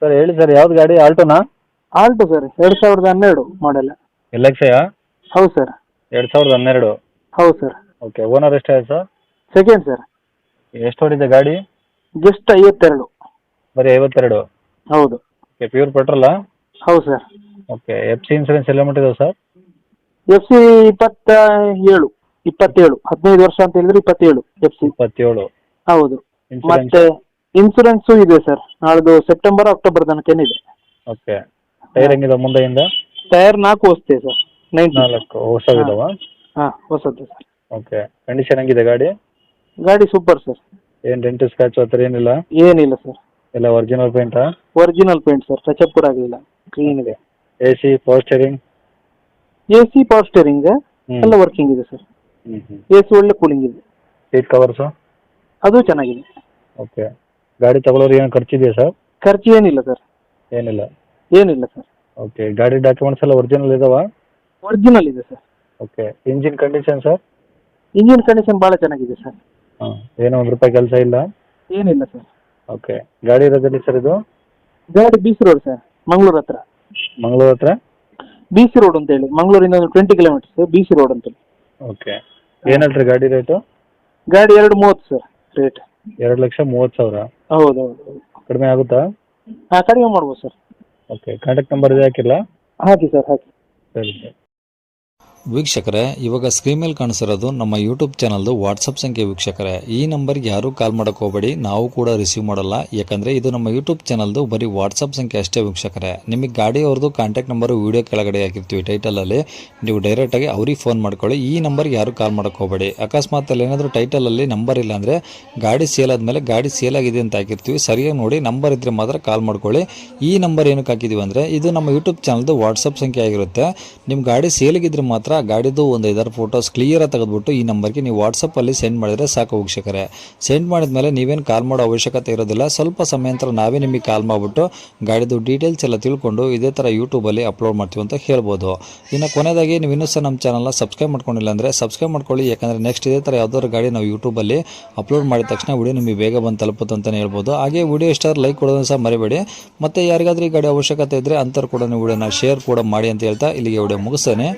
Sir ಹೇಳಿ sir, ಯಾವ್ದು ಗಾಡಿ? ಆಲ್ಟೋನಾ? Alto sir, 2012 model. ಎಲ್ ಎಕ್ಸೆಯಾ? ಹೌದು ಸರ್. 2012. ಹೌದು ಸರ್. ಓಕೆ. ಓನರ್ ಎಷ್ಟಾಗಿದೆ ಸರ್? Second sir. ಎಷ್ಟು ಹೊಡಿದೆ ಗಾಡಿ? ಜಸ್ಟ್ 52. ಬರೀ 52? ಹೌದು. ಓಕೆ. ಪ್ಯೂರ್ ಪೆಟ್ರೋಲಾ? ಹೌದು sir. Okay. F C insurance ಎಲ್ಲ ಮುಟ್ಟಿದೆ ಸರ್? F C 27. 15 ವರ್ಷ ಅಂತ ಹೇಳಿದ್ರೆ 27 ಎಫ್ ಸಿ. 27. ಹೌದು. ಇನ್ಸೂರೆನ್ಸ್? ಮತ್ತೆ ಇನ್ಸೂರೆನ್ಸು ಇದೆ ಸರ್, ನಾಳ್ದು ಸೆಪ್ಟೆಂಬರ್ ಅಕ್ಟೋಬರ್ ತನಕೇನಿದೆ. ಓಕೆ. ಟೈರ್ ಹೆಂಗಿದೆ ಮುಂದೆಯಿಂದ? Tyre 4 ಹೊಸ್ತೆ sir. 90. 4 ಹೊಸವಿದಾವ? ಹಾಂ, ಹೊಸದು ಸರ್. ಓಕೆ. ಕಂಡೀಷನ್ ಹೆಂಗಿದೆ ಗಾಡಿ? ಗಾಡಿ ಸೂಪರ್ ಸರ್. ಏನು ಡೆಂಟು ಸ್ಕ್ರಾಚ್ ಆ ಥರ ಏನಿಲ್ಲ? ಏನಿಲ್ಲ ಸರ್. ಎಲ್ಲ ಒರಿಜಿನಲ್ ಪೇಂಟಾ? ಒರಿಜಿನಲ್ ಪೇಂಟ್ ಸರ್, ಟಚಪ್ ಕೂಡ ಆಗಲಿಲ್ಲ, ಕ್ಲೀನ್ ಇದೆ. A C, power steering? A C, power steering ಎಲ್ಲ ವರ್ಕಿಂಗ್ ಇದೆ ಸರ್. ಎ ಸಿ ಒಳ್ಳೆ ಕೂಲಿಂಗ್ ಇದೆ. Seat covers? ಅದು ಚೆನ್ನಾಗಿದೆ. ಓಕೆ. ಗಾಡಿ ತಗೊಳ್ಳೋರು ಏನು ಖರ್ಚಿದೆಯಾ ಸರ್? ಖರ್ಚು ಏನಿಲ್ಲ ಸರ್. ಏನಿಲ್ಲ? ಏನಿಲ್ಲ ಸರ್. ಓಕೆ. ಗಾಡಿ ಡಾಕ್ಯುಮೆಂಟ್ಸ್ ಎಲ್ಲ ಒರಿಜಿನಲ್ ಇದಾವ? ಒರಿಜಿನಲ್ ಇದೆ sir. Okay. Engine condition sir? Engine condition ಭಾಳ ಚೆನ್ನಾಗಿದೆ ಸರ್. ಹಾಂ. ಏನೋ ₹1 ಕೆಲಸ ಇಲ್ಲ? ಏನಿಲ್ಲ ಸರ್. ಓಕೆ. ಗಾಡಿ ಇರೋದಲ್ಲಿ ಸರ್ ಇದು? ಗಾಡಿ B C road sir, Mangaluru ಹತ್ರ. ಮಂಗಳೂರು ಹತ್ರ? ಬಿ ಸಿ ರೋಡ್ ಅಂತೇಳಿ, ಮಂಗಳೂರಿಂದ ಒಂದು 20 ಕಿಲೋಮೀಟರ್ಸ್, ಬಿ ಸಿ ರೋಡ್ ಅಂತೇಳಿ. ಓಕೆ. ಏನು ಹೇಳ್ತೀರಿ ಗಾಡಿ ರೇಟು? ಗಾಡಿ 230 ಸರ್ ರೇಟ್. 2,30,000? ಹೌದು ಹೌದು ಹೌದು. ಕಡಿಮೆ ಆಗುತ್ತಾ? ಹಾಂ, ಕಡಿಮೆ ಮಾಡ್ಬೋದು ಸರ್. ಓಕೆ. ಕಾಂಟ್ಯಾಕ್ಟ್ ನಂಬರ್ ಇದೆ ಹಾಕಿಲ್ಲ? ಹಾಕಿ ಸರ್, ಹಾಕಿ. ಸರಿ ಸರ್. ವೀಕ್ಷಕರೇ, ಇವಾಗ ಸ್ಕ್ರೀನ್ ಮೇಲೆ ಕಾಣಿಸಿರೋದು ನಮ್ಮ ಯೂಟ್ಯೂಬ್ ಚಾನಲ್ದು ವಾಟ್ಸಪ್ ಸಂಖ್ಯೆ. ವೀಕ್ಷಕರೇ, ಈ ನಂಬರ್ಗೆ ಯಾರೂ ಕಾಲ್ ಮಾಡೋಕೆ ಹೋಗಬೇಡಿ, ನಾವು ಕೂಡ ರಿಸೀವ್ ಮಾಡಲ್ಲ. ಯಾಕಂದರೆ ಇದು ನಮ್ಮ ಯೂಟ್ಯೂಬ್ ಚಾನಲ್ದು ಬರೀ ವಾಟ್ಸಪ್ ಸಂಖ್ಯೆ ಅಷ್ಟೇ. ವೀಕ್ಷಕರೇ, ನಿಮಗೆ ಗಾಡಿಯವ್ರದ್ದು ಕಾಂಟ್ಯಾಕ್ಟ್ ನಂಬರು ವೀಡಿಯೋ ಕೆಳಗಡೆ ಹಾಕಿರ್ತೀವಿ ಟೈಟಲಲ್ಲಿ, ನೀವು ಡೈರೆಕ್ಟಾಗಿ ಅವ್ರಿಗೆ ಫೋನ್ ಮಾಡ್ಕೊಳ್ಳಿ. ಈ ನಂಬರ್ಗೆ ಯಾರೂ ಕಾಲ್ ಮಾಡೋಕೆ ಹೋಗಬೇಡಿ. ಅಕಸ್ಮಾತ್ ಅಲ್ಲಿ ಏನಾದರೂ ಟೈಟಲಲ್ಲಿ ನಂಬರ್ ಇಲ್ಲ ಅಂದರೆ, ಗಾಡಿ ಸೇಲ್ ಆದಮೇಲೆ ಗಾಡಿ ಸೇಲ್ ಆಗಿದೆ ಅಂತ ಹಾಕಿರ್ತೀವಿ, ಸರಿಯಾಗಿ ನೋಡಿ ನಂಬರ್ ಇದ್ದರೆ ಮಾತ್ರ ಕಾಲ್ ಮಾಡ್ಕೊಳ್ಳಿ. ಈ ನಂಬರ್ ಏನಕ್ಕೆ ಹಾಕಿದ್ದೀವಿ ಅಂದರೆ, ಇದು ನಮ್ಮ ಯೂಟ್ಯೂಬ್ ಚಾನಲ್ದು ವಾಟ್ಸಪ್ ಸಂಖ್ಯೆ ಆಗಿರುತ್ತೆ. ನಿಮ್ಮ ಗಾಡಿ ಸೇಲಿಗಿದ್ರೆ ಮಾತ್ರ ಗಾಡಿದು ಒಂದು 5 ಫೋಟೋಸ್ ಕ್ಲಿಯರಾಗಿ ತೆಗೆದುಬಿಟ್ಟು ಈ ನಂಬರ್ಗೆ ನೀವು ವಾಟ್ಸಪ್ಪಲ್ಲಿ ಸೆಂಡ್ ಮಾಡಿದರೆ ಸಾಕು. ವೀಕ್ಷಕರೇ, ಸೆಂಡ್ ಮಾಡಿದ್ಮೇಲೆ ನೀವೇನು ಕಾಲ್ ಮಾಡೋ ಅವಶ್ಯಕತೆ ಇರೋದಿಲ್ಲ. ಸ್ವಲ್ಪ ಸಮಯ ನಂತರ ನಾವೇ ನಿಮಗೆ ಕಾಲ್ ಮಾಡಿಬಿಟ್ಟು ಗಾಡಿದು ಡೀಟೇಲ್ಸ್ ಎಲ್ಲ ತಿಳ್ಕೊಂಡು ಇದೇ ಥರ ಯೂಟ್ಯೂಬಲ್ಲಿ ಅಪ್ಲೋಡ್ ಮಾಡ್ತೀವಿ ಅಂತ ಹೇಳ್ಬೋದು. ಇನ್ನು ಕೊನೆಯದಾಗಿ ನೀವು ಇನ್ನೂ ಸಹ ನಮ್ಮ ಚಾನಲ್ನ ಸಬ್ಸ್ಕ್ರೈಬ್ ಮಾಡ್ಕೊಂಡಿಲ್ಲ ಅಂದರೆ ಸಬ್ಸ್ಕ್ರೈಬ್ ಮಾಡ್ಕೊಳ್ಳಿ. ಯಾಕಂದರೆ ನೆಕ್ಸ್ಟ್ ಇದೇ ಥರ ಯಾವುದಾದ್ರು ಗಾಡಿ ನಾವು ಯೂಟ್ಯೂಬಲ್ಲಿ ಅಪ್ಲೋಡ್ ಮಾಡಿದ ತಕ್ಷಣ ವಿಡಿಯೋ ನಿಮಗೆ ಬೇಗ ಬಂದು ತಲುಪುತ್ತೆ ಅಂತಲೇ ಹೇಳ್ಬೋದು. ಹಾಗೆ ವಿಡಿಯೋ ಇಷ್ಟ ಲೈಕ್ ಕೊಡೋದನ್ನು ಸಹ ಮರಿಬೇಡಿ. ಮತ್ತು ಯಾರಿಗಾದ್ರೂ ಈ ಗಾಡಿ ಅವಶ್ಯಕತೆ ಇದ್ದರೆ ಅಂಥವ್ರು ಕೂಡ ನೀವು ವಿಡಿಯೋನ ಶೇರ್ ಕೂಡ ಮಾಡಿ ಅಂತ ಹೇಳ್ತಾ ಇಲ್ಲಿಗೆ ವಿಡಿಯೋ ಮುಗಿಸ್ತೇನೆ.